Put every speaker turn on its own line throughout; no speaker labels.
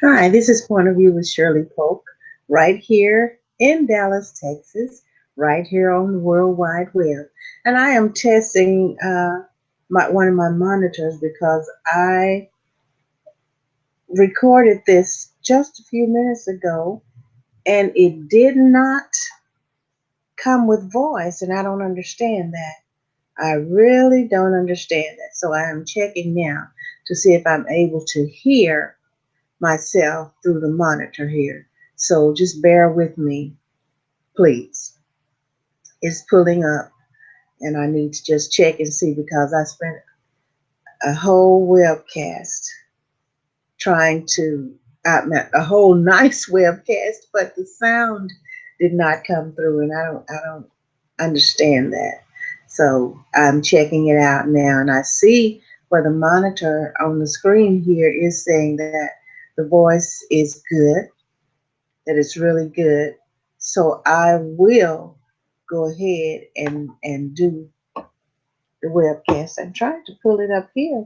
Hi, this is Point of View with Shirley Polk, right here in Dallas, Texas, right here on the World Wide Web. And I am testing one of my monitors because I recorded this just a few minutes ago and it did not come with voice, and I don't understand that. I really don't understand that. So I am checking now to see if I'm able to hear myself through the monitor here. So just bear with me, please. It's pulling up, and I need to just check and see because I spent a whole webcast trying to, a whole nice webcast, but the sound did not come through, and I don't understand that. So I'm checking it out now, and I see where the monitor on the screen here is saying that the voice is good, that it's really good. So I will go ahead and do the webcast. I'm trying to pull it up here,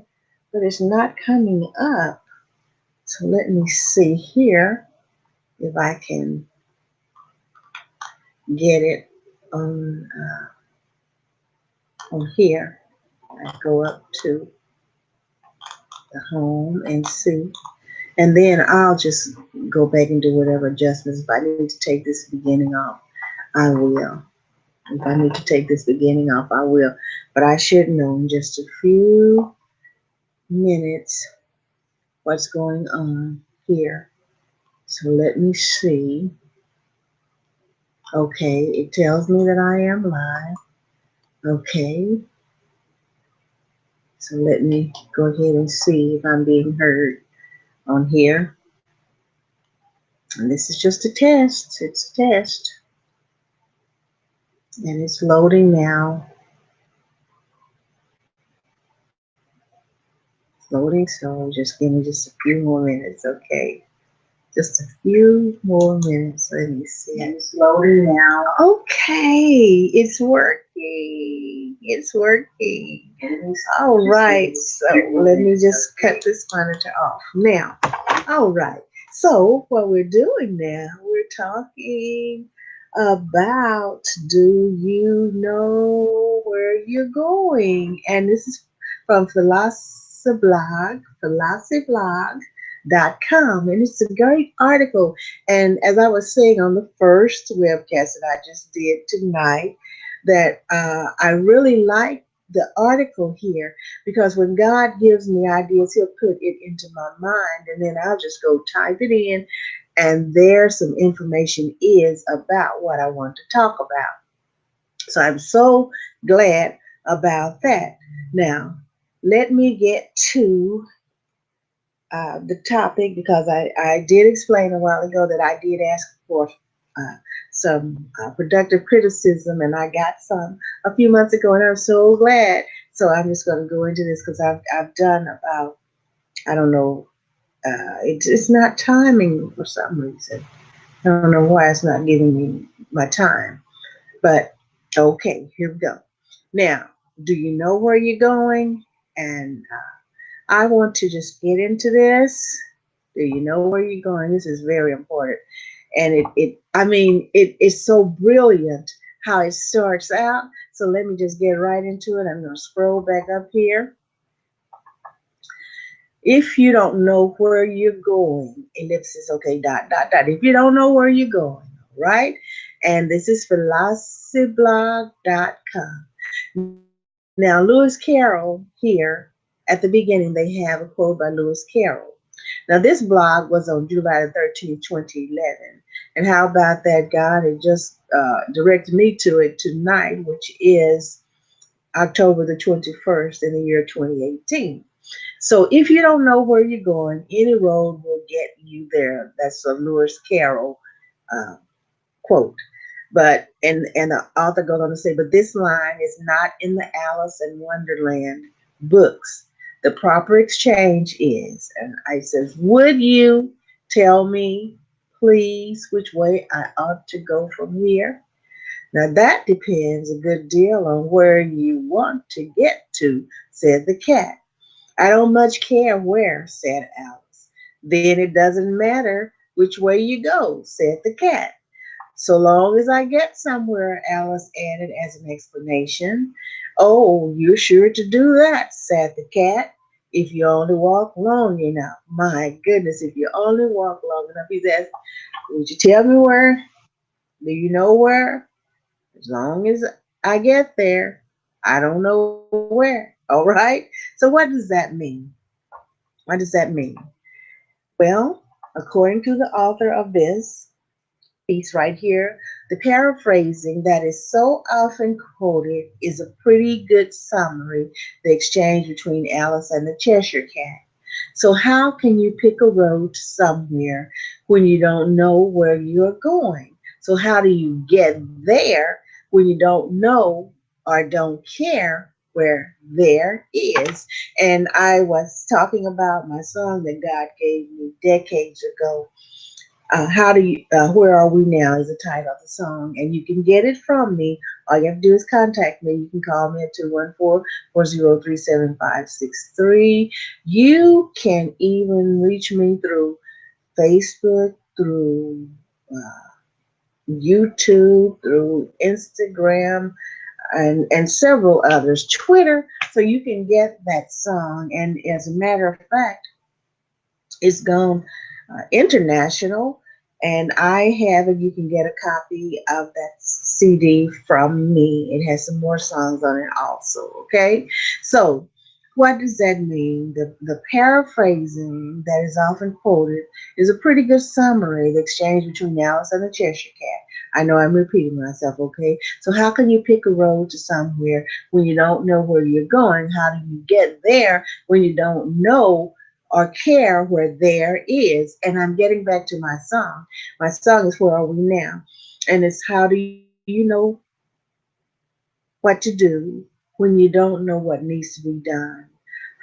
but it's not coming up. So let me see here if I can get it on here. I go up to the home and see, and then I'll just go back and do whatever adjustments. If I need to take this beginning off, I will. If I need to take this beginning off, I will. But I should know in just a few minutes what's going on here. So let me see. Okay, it tells me that I am live. Okay, so let me go ahead and see if I'm being heard on here. And this is just a test. It's a test. And it's loading now. It's loading, so just give me just a few more minutes, okay? Just a few more minutes. Let me see. It's loading now. Okay, it's working. It's working. All right. So let me just cut this monitor off now. All right. So what we're doing now, we're talking about, do you know where you're going? And this is from Philosiblog.com, and it's a great article. And as I was saying on the first webcast that I just did tonight, that I really like the article here because when God gives me ideas, He'll put it into my mind, and then I'll just go type it in, and there some information is about what I want to talk about. So I'm so glad about that. Now, let me get to the topic because I did explain a while ago that I did ask for uh, some productive criticism, and I got some a few months ago, and I'm so glad. So I'm just going to go into this because I've done about, I don't know, it's not timing for some reason. I don't know why it's not giving me my time, but okay, here we go. Now, do you know where you're going? And I want to just get into this. Do you know where you're going? This is very important. And I mean, it is so brilliant how it starts out. So let me just get right into it. I'm going to scroll back up here. If you don't know where you're going, ellipsis, okay, dot, dot, dot. If you don't know where you're going, right? And this is philosiblog.com. Now, Lewis Carroll here at the beginning, they have a quote by Lewis Carroll. Now, this blog was on July 13th, 2011. And how about that? God had just directed me to it tonight, which is October the 21st in the year 2018. So if you don't know where you're going, any road will get you there. That's a Lewis Carroll uh, quote. But and the author goes on to say, but this line is not in the Alice in Wonderland books. The proper exchange is, and I says, would you tell me, please, which way I ought to go from here? Now that depends a good deal on where you want to get to, said the cat. I don't much care where, said Alice. Then it doesn't matter which way you go, said the cat. So long as I get somewhere, Alice added as an explanation. Oh, you're sure to do that, said the cat. If you only walk long enough. My goodness, if you only walk long enough. He says, would you tell me where? Do you know where? As long as I get there, I don't know where. All right? So what does that mean? What does that mean? Well, according to the author of this piece right here, the paraphrasing that is so often quoted is a pretty good summary, the exchange between Alice and the Cheshire Cat. So, how can you pick a road to somewhere when you don't know where you're going? So, how do you get there when you don't know or don't care where there is? And I was talking about my song that God gave me decades ago. How do you Where are we now is the title of the song, and you can get it from me. All you have to do is contact me. You can call me at 214-403-7563. You can even reach me through Facebook, through YouTube, through Instagram, and several others, Twitter, so you can get that song. And as a matter of fact, it's gone international, and I have it. You can get a copy of that CD from me. It has some more songs on it also. Okay, so what does that mean? The paraphrasing that is often quoted is a pretty good summary of the exchange between Alice and the Cheshire Cat. I know I'm repeating myself, okay? So how can you pick a road to somewhere when you don't know where you're going? How do you get there when you don't know or care where there is? And I'm getting back to my song. My song is Where Are We Now? And it's how do you know what to do when you don't know what needs to be done?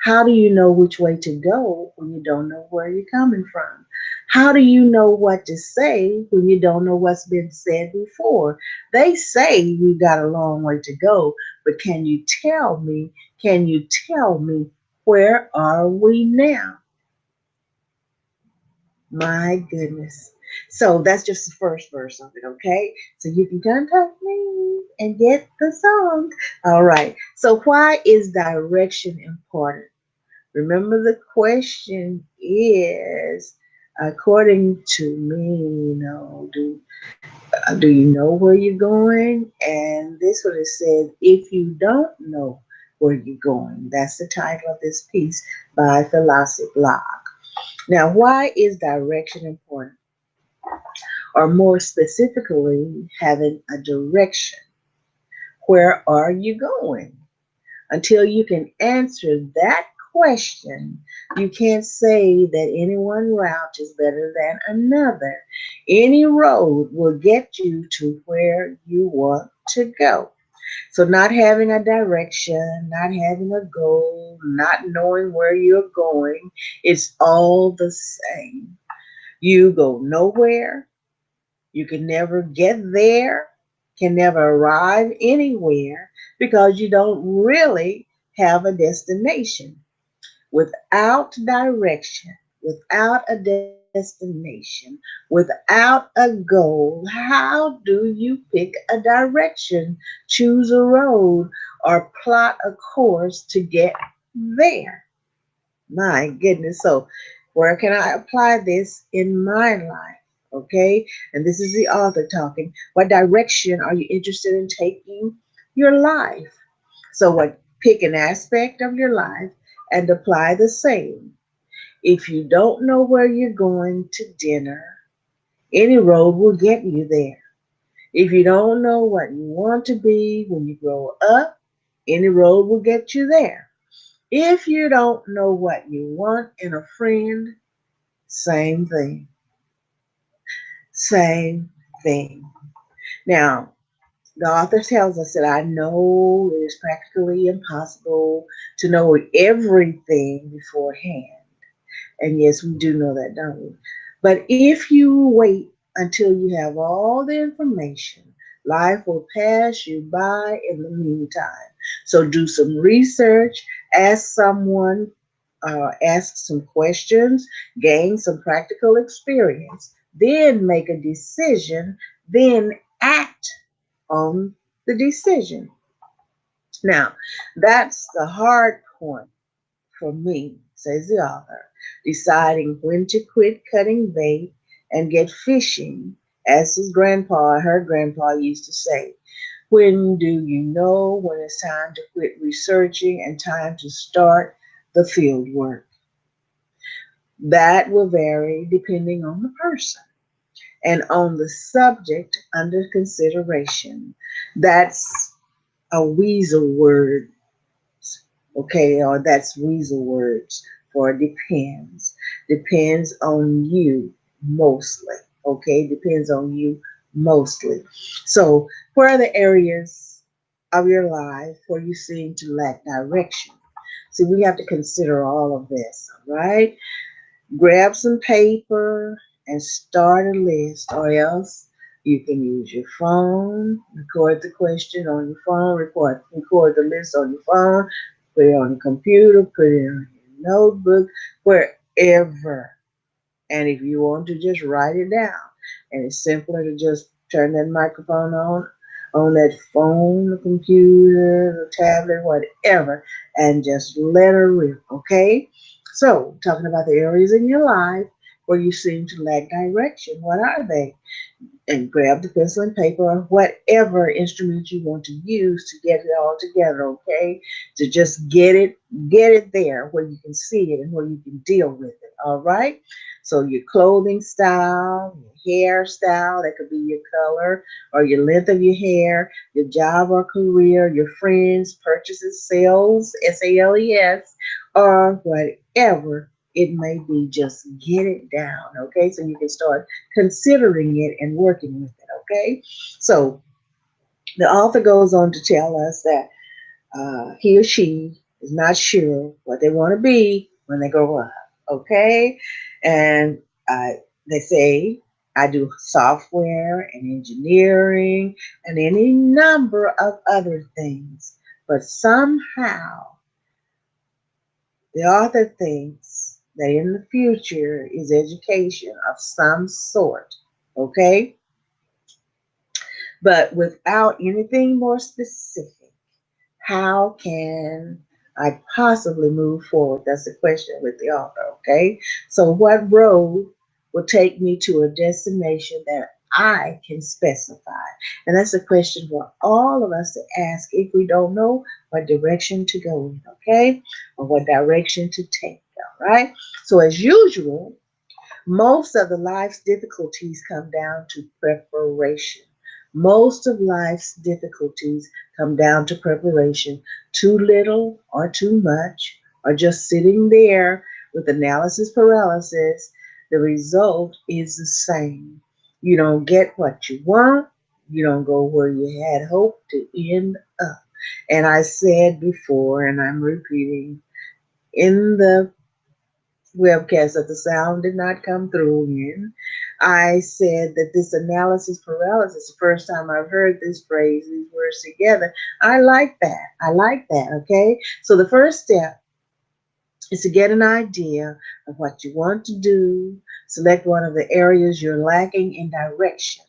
How do you know which way to go when you don't know where you're coming from? How do you know what to say when you don't know what's been said before? They say we got a long way to go, but can you tell me where are we now? My goodness. So that's just the first verse of it, okay? So you can contact me and get the song. All right. So why is direction important? Remember, the question is, according to me, do you know where you're going? And this one it says, if you don't know where you're going. That's the title of this piece by Philosiblog. Now, why is direction important? Or more specifically, having a direction. Where are you going? Until you can answer that question, you can't say that any one route is better than another. Any road will get you to where you want to go. So, not having a direction, not having a goal, not knowing where you're going, it's all the same. You go nowhere. You can never get there, can never arrive anywhere because you don't really have a destination. Without direction, without a destination, without a goal, how do you pick a direction, choose a road, or plot a course to get there? My goodness. So, where can I apply this in my life? Okay. And this is the author talking. What direction are you interested in taking your life? So, what pick an aspect of your life and apply the same. If you don't know where you're going to dinner, any road will get you there. If you don't know what you want to be when you grow up, any road will get you there. If you don't know what you want in a friend, same thing. Same thing. Now, the author tells us that I know it is practically impossible to know everything beforehand. And yes, we do know that, don't we? But if you wait until you have all the information, life will pass you by in the meantime. So do some research, ask someone, ask some questions, gain some practical experience, then make a decision, then act on the decision. Now, that's the hard point for me, says the author, deciding when to quit cutting bait and get fishing, as her grandpa used to say. When do you know when it's time to quit researching and time to start the field work? That will vary depending on the person and on the subject under consideration. That's a weasel word, okay, or that's weasel words for depends. Depends on you mostly, okay? Depends on you mostly. So, where are the areas of your life where you seem to lack direction? See, we have to consider all of this, all right? Grab some paper and start a list, or else you can use your phone, record the question on your phone, record the list on your phone, put it on the computer, put it on your notebook, wherever. And if you want to just write it down, and it's simpler to just turn that microphone on that phone, the computer, the tablet, whatever, and just let her rip, okay? So, talking about the areas in your life where you seem to lack direction, what are they? And grab the pencil and paper or whatever instrument you want to use to get it all together, okay? To just get it there where you can see it and where you can deal with it, all right? So your clothing style, your hairstyle, that could be your color or your length of your hair, your job or career, your friends, purchases, sales, SALES, or whatever it may be, just get it down, okay? So you can start considering it and working with it, okay? So the author goes on to tell us that he or she is not sure what they want to be when they grow up, okay? And they say, I do software and engineering and any number of other things, but somehow the author thinks that in the future is education of some sort, okay? But without anything more specific, how can I possibly move forward? That's the question with the author, okay? So, what road will take me to a destination that I can specify? And that's a question for all of us to ask if we don't know what direction to go in, okay? Or what direction to take, all right? So, as usual, most of the life's difficulties come down to preparation. Most of life's difficulties come down to preparation. Too little or too much, or just sitting there with analysis paralysis, the result is the same. You don't get what you want, you don't go where you had hoped to end up. And I said before, and I'm repeating in the webcast that the sound did not come through in. I said that this analysis paralysis, the first time I've heard this phrase, these words together, I like that. I like that, okay? So the first step is to get an idea of what you want to do, select one of the areas you're lacking in direction.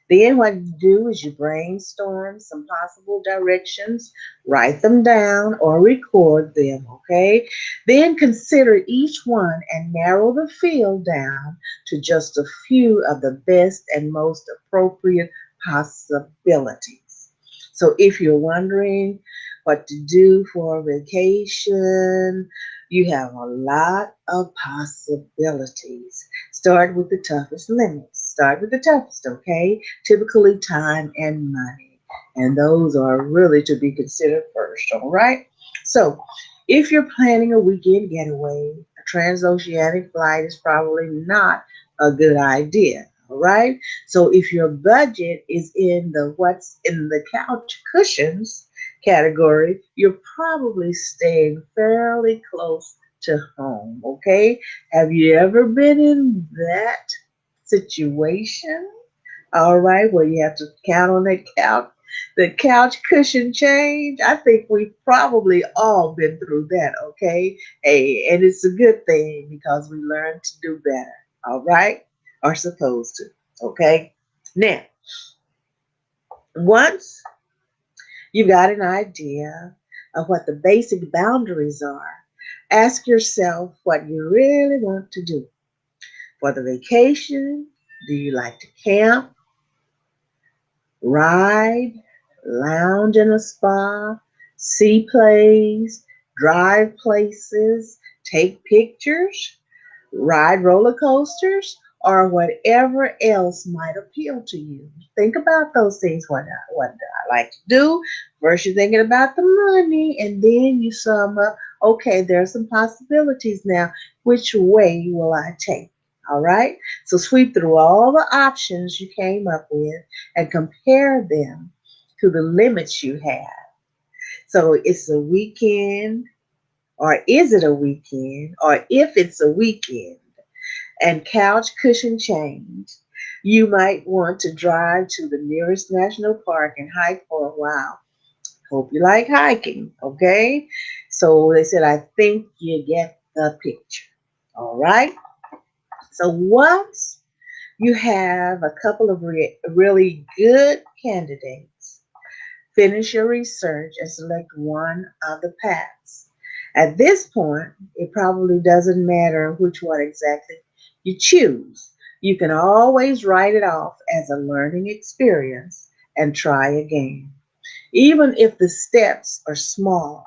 Then what you do is you brainstorm some possible directions, write them down or record them, okay? Then consider each one and narrow the field down to just a few of the best and most appropriate possibilities. So if you're wondering what to do for a vacation, you have a lot of possibilities. Start with the toughest limits. Start with the toughest, okay? Typically time and money. And those are really to be considered first, all right? So if you're planning a weekend getaway, a transoceanic flight is probably not a good idea. All right. So if your budget is in the what's in the couch cushions category, you're probably staying fairly close to home. Okay. Have you ever been in that situation? All right, where you have to count on that couch The couch cushion change. I think we've probably all been through that, okay? Hey, and it's a good thing because we learn to do better, all right? Or supposed to, okay? Now, once you got an idea of what the basic boundaries are, ask yourself what you really want to do. For the vacation, do you like to camp, ride, lounge in a spa, see plays, drive places, take pictures, ride roller coasters, or whatever else might appeal to you? Think about those things. What do I like to do? First, you're thinking about the money, and then you sum up, okay, there's some possibilities now. Which way will I take? All right. So sweep through all the options you came up with and compare them to the limits you have. So it's a weekend, or is it a weekend, or if it's a weekend and couch cushion change, you might want to drive to the nearest national park and hike for a while. Hope you like hiking, okay? So they said, I think you get the picture. All right. So once you have a couple of really good candidates, finish your research and select one of the paths. At this point, it probably doesn't matter which one exactly you choose. You can always write it off as a learning experience and try again. Even if the steps are small,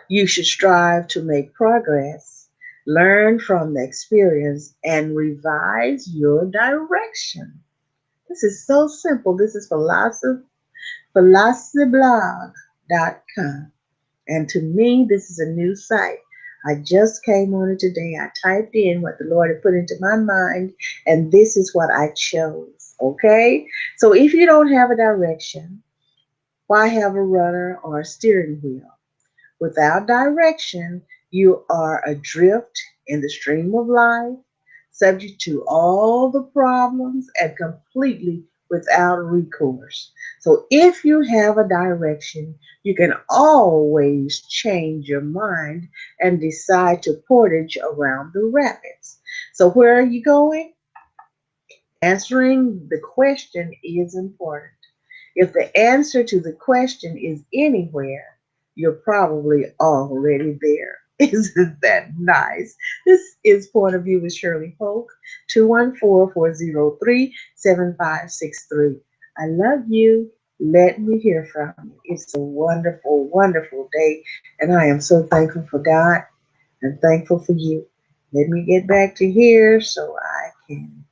you should strive to make progress, learn from the experience, and revise your direction. This is so simple. This is Philosiblog.com. And to me, this is a new site. I just came on it today. I typed in what the Lord had put into my mind, and this is what I chose. Okay? So if you don't have a direction, why have a rudder or a steering wheel? Without direction, you are adrift in the stream of life, subject to all the problems and completely without recourse. So, if you have a direction, you can always change your mind and decide to portage around the rapids. So, where are you going? Answering the question is important. If the answer to the question is anywhere, you're probably already there. Isn't that nice? This is Point of View with Shirley Polk, 214-403-7563. I love you. Let me hear from you. It's a wonderful, wonderful day, and I am so thankful for God and thankful for you. Let me get back to here so I can